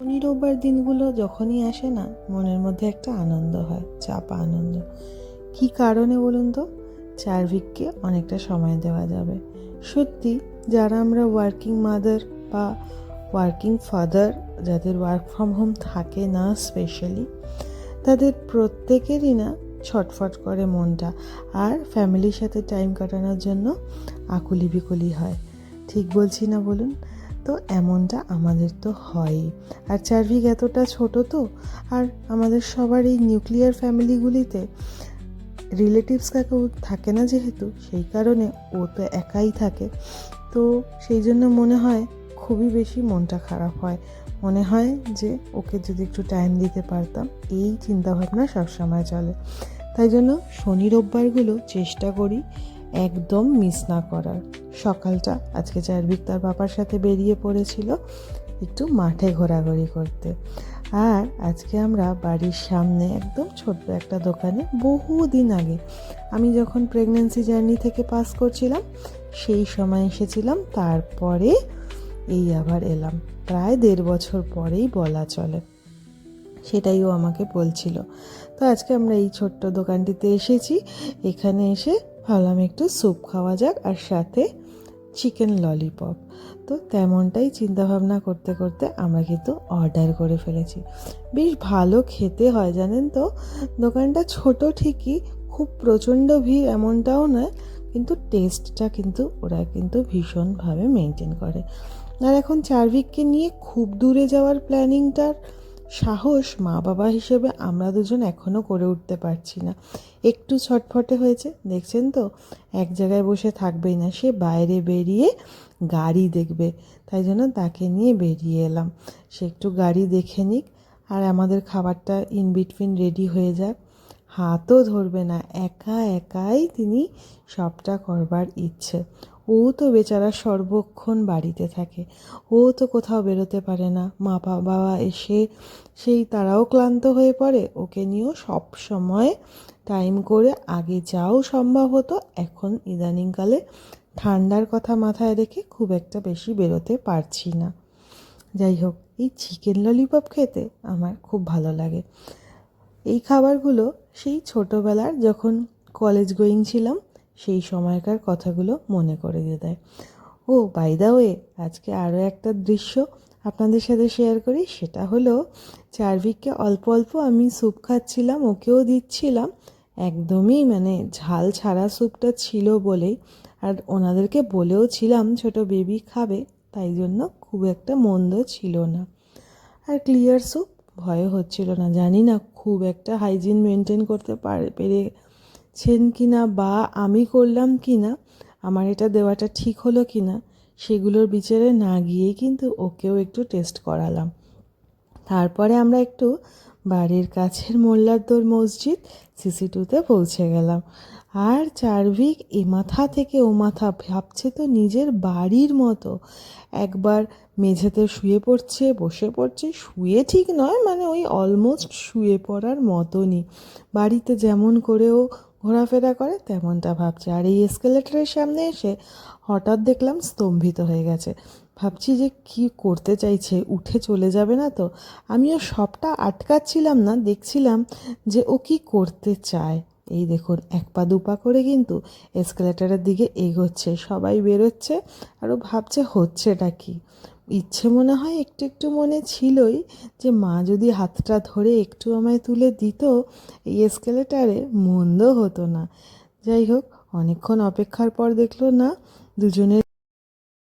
শনি রোববার দিনগুলো যখনই আসে না, মনের মধ্যে একটা আনন্দ হয়, চাপা আনন্দ। কি কারণে বলুন তো? চারভিককে অনেকটা সময় দেওয়া যাবে। সত্যি, যারা আমরা ওয়ার্কিং মাদার বা ওয়ার্কিং ফাদার, যাদের ওয়ার্ক ফ্রম হোম থাকে না স্পেশালি, তাদের প্রত্যেকেরই না ছটফট করে মনটা, আর ফ্যামিলির সাথে টাইম কাটানোর জন্য আকুলি বিকুলি হয়। ঠিক বলছি না বলুন? তো এমনটা আমাদের তো হয়ই। আর চার্ভিক এতটা ছোট তো, আর আমাদের সবার এই নিউক্লিয়ার ফ্যামিলিগুলিতে রিলেটিভস কাকেও থাকে না, যেহেতু সেই কারণে ও তো একাই থাকে। তো সেই জন্য মনে হয় খুবই বেশি মনটা খারাপ হয়। মনে হয় যে ওকে যদি একটু টাইম দিতে পারতাম, এই চিন্তাভাবনা সবসময় চলে। তাই জন্য শনি রোববারগুলো চেষ্টা করি একদম মিস না করার। সকালটা আজকে চার্ভিক তার বাবার সাথে বেরিয়ে পড়েছিল একটু মাঠে ঘোরাঘুরি করতে। আর আজকে আমরা বাড়ির সামনে একদম ছোট্ট একটা দোকানে, বহুদিন আগে আমি যখন প্রেগন্যান্সি জার্নি থেকে পাস করছিলাম সেই সময় এসেছিলাম, তারপরে এই আবার এলাম, প্রায় 1.5 বছর পরেই বলা চলে। সেটাই ও আমাকে বলছিল। তো আজকে আমরা এই ছোট্ট দোকানটিতে এসেছি। এখানে এসে ভাবলাম একটু স্যুপ খাওয়া যাক, আর সাথে চিকেন ললিপপ। তো তেমনটাই চিন্তাভাবনা করতে করতে আমরা কিন্তু অর্ডার করে ফেলেছি। বেশ ভালো খেতে হয় জানেন তো। দোকানটা ছোট ঠিকই, খুব প্রচণ্ড ভিড় এমনটাও নয়, কিন্তু টেস্টটা কিন্তু ওরা কিন্তু ভীষণভাবে মেনটেন করে। আর এখন চার্ভিককে নিয়ে খুব দূরে যাওয়ার প্ল্যানিংটার সাহস মা বাবা হিসেবে আমরা দুজন এখনও করে উঠতে পারছি না। একটু ছটফটে হয়েছে, দেখছেন তো, এক জায়গায় বসে থাকবেই না, সে বাইরে বেরিয়ে গাড়ি দেখবে। তাই জন্য তাকে নিয়ে বেরিয়ে এলাম, সে একটু গাড়ি দেখে নিক, আর আমাদের খাবারটা ইন বিটুইন রেডি হয়ে যাক। হাতও ধরবে না, একা একাই তিনি সবটা করবার ইচ্ছে। ও তো বেচারা সর্বক্ষণ বাড়িতে থাকে, ও তো কোথাও বেরোতে পারে না। মা বাবা এসে সেই তারাও ক্লান্ত হয়ে পড়ে, ওকে নিয়েও সব সময় টাইম করে আগে যাও সম্ভব হতো, এখন ইদানিংকালে ঠান্ডার কথা মাথায় রেখে খুব একটা বেশি বেরোতে পারছি না। যাই হোক, এই চিকেন ললিপপ খেতে আমার খুব ভালো লাগে। এই খাবারগুলো সেই ছোটোবেলার যখন কলেজ গোয়িং ছিলাম সেই সময়কার কথাগুলো মনে করে দিয়ে দেয়। ও বাই দ্য ওয়ে, আজকে আরও একটা দৃশ্য আপনাদের সাথে শেয়ার করি। সেটা হলো, চার্ভিককে অল্প অল্প আমি স্যুপ খাচ্ছিলাম, ওকেও দিচ্ছিলাম, একদমই মানে ঝাল ছাড়া স্যুপটা ছিল বলেই, আর ওনাদেরকে বলেও ছিলাম ছোট বেবি খাবে, তাই জন্য খুব একটা মন্দ ছিল না। আর ক্লিয়ার স্যুপ, ভয় হচ্ছিল না। জানি না খুব একটা হাইজিন মেনটেন করতে পেরেছেন কি না, বা আমি করলাম কি না, আমার এটা দেওয়াটা ঠিক হলো কি না, সেগুলোর বিচারে না গিয়েই কিন্তু ওকেও একটু টেস্ট করালাম। তারপরে আমরা একটু বাড়ির কাছের মোল্লারদোর মসজিদ সিসি2তে পৌঁছে গেলাম। আর চার্ভিক এ মাথা থেকে ও মাথা ভাবছে তো নিজের বাড়ির মতো। একবার মেঝেতে শুয়ে পড়ছে, বসে পড়ছে, শুয়ে ঠিক নয়, মানে ওই অলমোস্ট শুয়ে পড়ার মতনই, বাড়িতে যেমন করে ও ঘোরাফেরা করে তেমনটা ভাবছে। আর এই এসকেলেটরের সামনে এসে হঠাৎ দেখলাম স্তম্ভিত হয়ে গেছে। ভাবছি যে কি করতে চাইছে, উঠে চলে যাবে না তো? আমিও সবটা আটকাচ্ছিলাম না, দেখছিলাম যে ও কি করতে চায়। এই দেখুন, 1 পা 2 পা করে কিন্তু এসকেলেটারের দিকে এগোচ্ছে, সবাই বেরোচ্ছে, আর ও ভাবছে হচ্ছেটা কি। ইচ্ছে মনে হয় একটু একটু মনে ছিলই যে মা যদি হাতটা ধরে একটু আমায় তুলে দিত এই এসকেলেটারে, মন্দ হতো না। যাই হোক, অনেকক্ষণ অপেক্ষার পর দেখলো না দুজনের